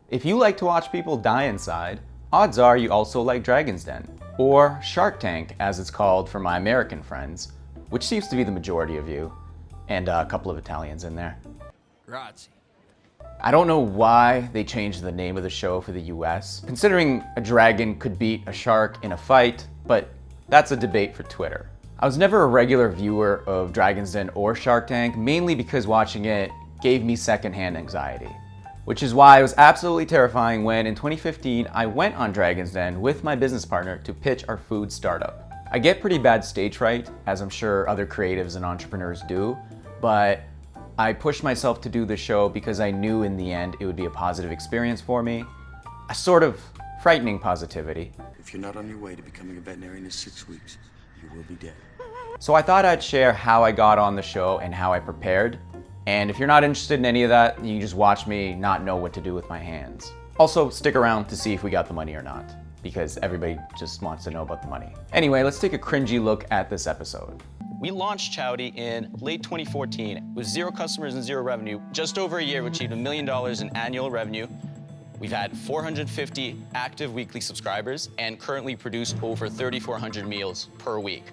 If you like to watch people die inside, odds are you also like Dragon's Den, or Shark Tank as it's called for my American friends, which seems to be the majority of you, and a couple of Italians in there. Grazie. I don't know why they changed the name of the show for the US, considering a dragon could beat a shark in a fight, but that's a debate for Twitter. I was never a regular viewer of Dragon's Den or Shark Tank, mainly because watching it gave me secondhand anxiety. Which is why it was absolutely terrifying when in 2015 I went on Dragon's Den with my business partner to pitch our food startup. I get pretty bad stage fright, as I'm sure other creatives and entrepreneurs do, but I pushed myself to do the show because I knew in the end it would be a positive experience for me. A sort of frightening positivity. If you're not on your way to becoming a veterinarian in 6 weeks, you will be dead. So I thought I'd share how I got on the show and how I prepared. And if you're not interested in any of that, you can just watch me not know what to do with my hands. Also, stick around to see if we got the money or not, because everybody just wants to know about the money. Anyway, let's take a cringy look at this episode. We launched Chowdy in late 2014 with 0 customers and 0 revenue. Just over a year, we achieved $1 million in annual revenue. We've had 450 active weekly subscribers and currently produce over 3,400 meals per week.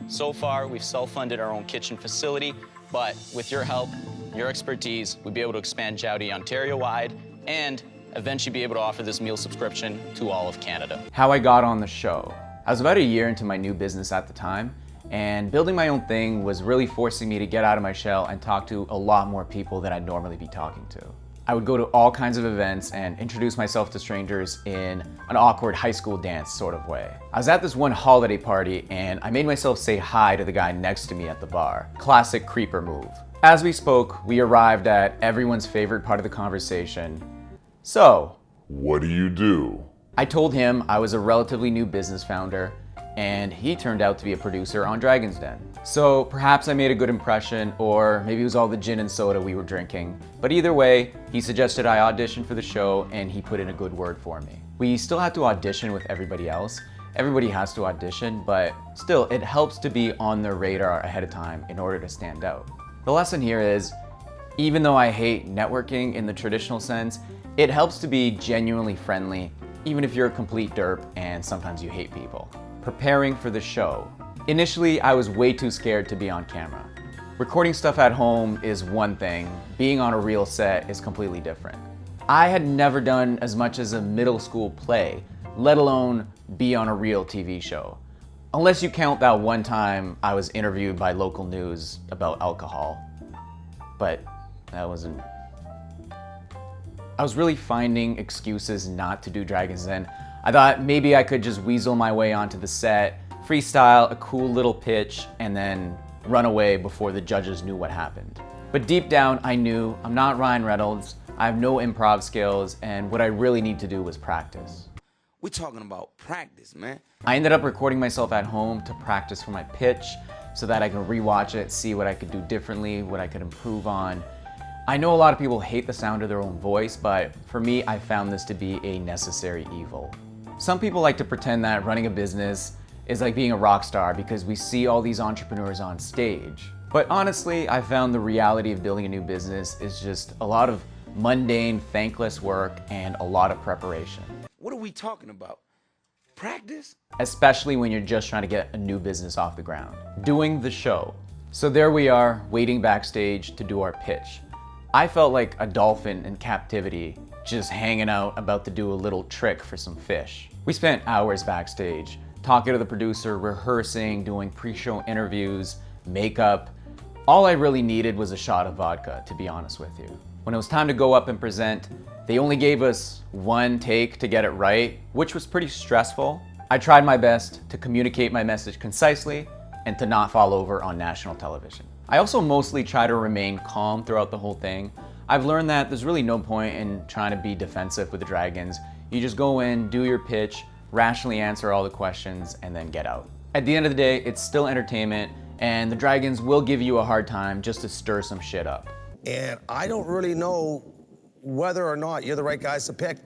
So far, we've self-funded our own kitchen facility, but with your help, your expertise, we'd be able to expand Chowdy Ontario-wide and eventually be able to offer this meal subscription to all of Canada. How I got on the show. I was about a year into my new business at the time, and building my own thing was really forcing me to get out of my shell and talk to a lot more people than I'd normally be talking to. I would go to all kinds of events and introduce myself to strangers in an awkward high school dance sort of way. I was at this one holiday party and I made myself say hi to the guy next to me at the bar. Classic creeper move. As we spoke, we arrived at everyone's favorite part of the conversation. So, what do you do? I told him I was a relatively new business founder, and he turned out to be a producer on Dragon's Den. So perhaps I made a good impression, or maybe it was all the gin and soda we were drinking. But either way, he suggested I audition for the show, and he put in a good word for me. We still have to audition with everybody else. Everybody has to audition, but still, it helps to be on their radar ahead of time in order to stand out. The lesson here is, even though I hate networking in the traditional sense, it helps to be genuinely friendly, even if you're a complete derp and sometimes you hate people. Preparing for the show. Initially, I was way too scared to be on camera. Recording stuff at home is one thing, being on a real set is completely different. I had never done as much as a middle school play, let alone be on a real TV show. Unless you count that one time I was interviewed by local news about alcohol. But that wasn't... I was really finding excuses not to do Dragon's Den. I thought maybe I could just weasel my way onto the set, freestyle a cool little pitch, and then run away before the judges knew what happened. But deep down, I knew I'm not Ryan Reynolds, I have no improv skills, and what I really need to do was practice. We're talking about practice, man. I ended up recording myself at home to practice for my pitch so that I can rewatch it, see what I could do differently, what I could improve on. I know a lot of people hate the sound of their own voice, but for me, I found this to be a necessary evil. Some people like to pretend that running a business is like being a rock star because we see all these entrepreneurs on stage. But honestly, I found the reality of building a new business is just a lot of mundane, thankless work and a lot of preparation. What are we talking about? Practice? Especially when you're just trying to get a new business off the ground. Doing the show. So there we are, waiting backstage to do our pitch. I felt like a dolphin in captivity, just hanging out about to do a little trick for some fish. We spent hours backstage, talking to the producer, rehearsing, doing pre-show interviews, makeup. All I really needed was a shot of vodka, to be honest with you. When it was time to go up and present, they only gave us one take to get it right, which was pretty stressful. I tried my best to communicate my message concisely and to not fall over on national television. I also mostly try to remain calm throughout the whole thing. I've learned that there's really no point in trying to be defensive with the Dragons. You just go in, do your pitch, rationally answer all the questions, and then get out. At the end of the day, it's still entertainment, and the Dragons will give you a hard time just to stir some shit up. And I don't really know whether or not you're the right guys to pick.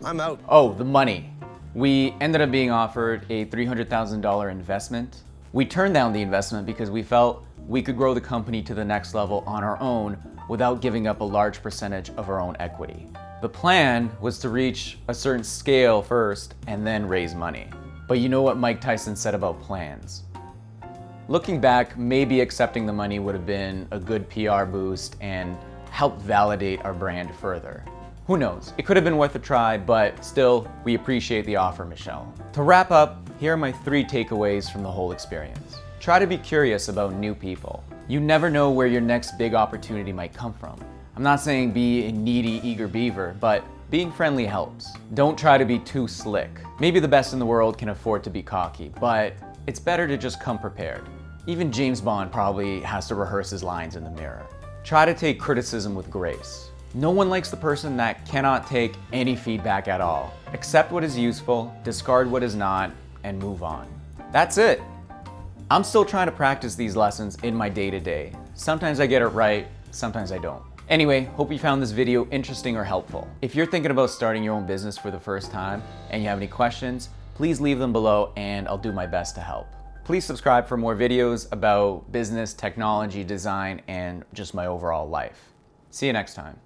I'm out. Oh, the money. We ended up being offered a $300,000 investment. We turned down the investment because we felt we could grow the company to the next level on our own without giving up a large percentage of our own equity. The plan was to reach a certain scale first and then raise money. But you know what Mike Tyson said about plans? Looking back, maybe accepting the money would have been a good PR boost and help validate our brand further. Who knows? It could have been worth a try, but still, we appreciate the offer, Michelle. To wrap up, here are my 3 takeaways from the whole experience. Try to be curious about new people. You never know where your next big opportunity might come from. I'm not saying be a needy, eager beaver, but being friendly helps. Don't try to be too slick. Maybe the best in the world can afford to be cocky, but it's better to just come prepared. Even James Bond probably has to rehearse his lines in the mirror. Try to take criticism with grace. No one likes the person that cannot take any feedback at all. Accept what is useful, discard what is not, and move on. That's it. I'm still trying to practice these lessons in my day-to-day. Sometimes I get it right, sometimes I don't. Anyway, hope you found this video interesting or helpful. If you're thinking about starting your own business for the first time and you have any questions, please leave them below and I'll do my best to help. Please subscribe for more videos about business, technology, design, and just my overall life. See you next time.